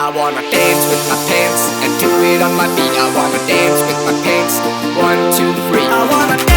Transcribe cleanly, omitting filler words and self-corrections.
I wanna dance with my pants and do it on my feet. I wanna dance with my pants. 1, 2, 3. I wanna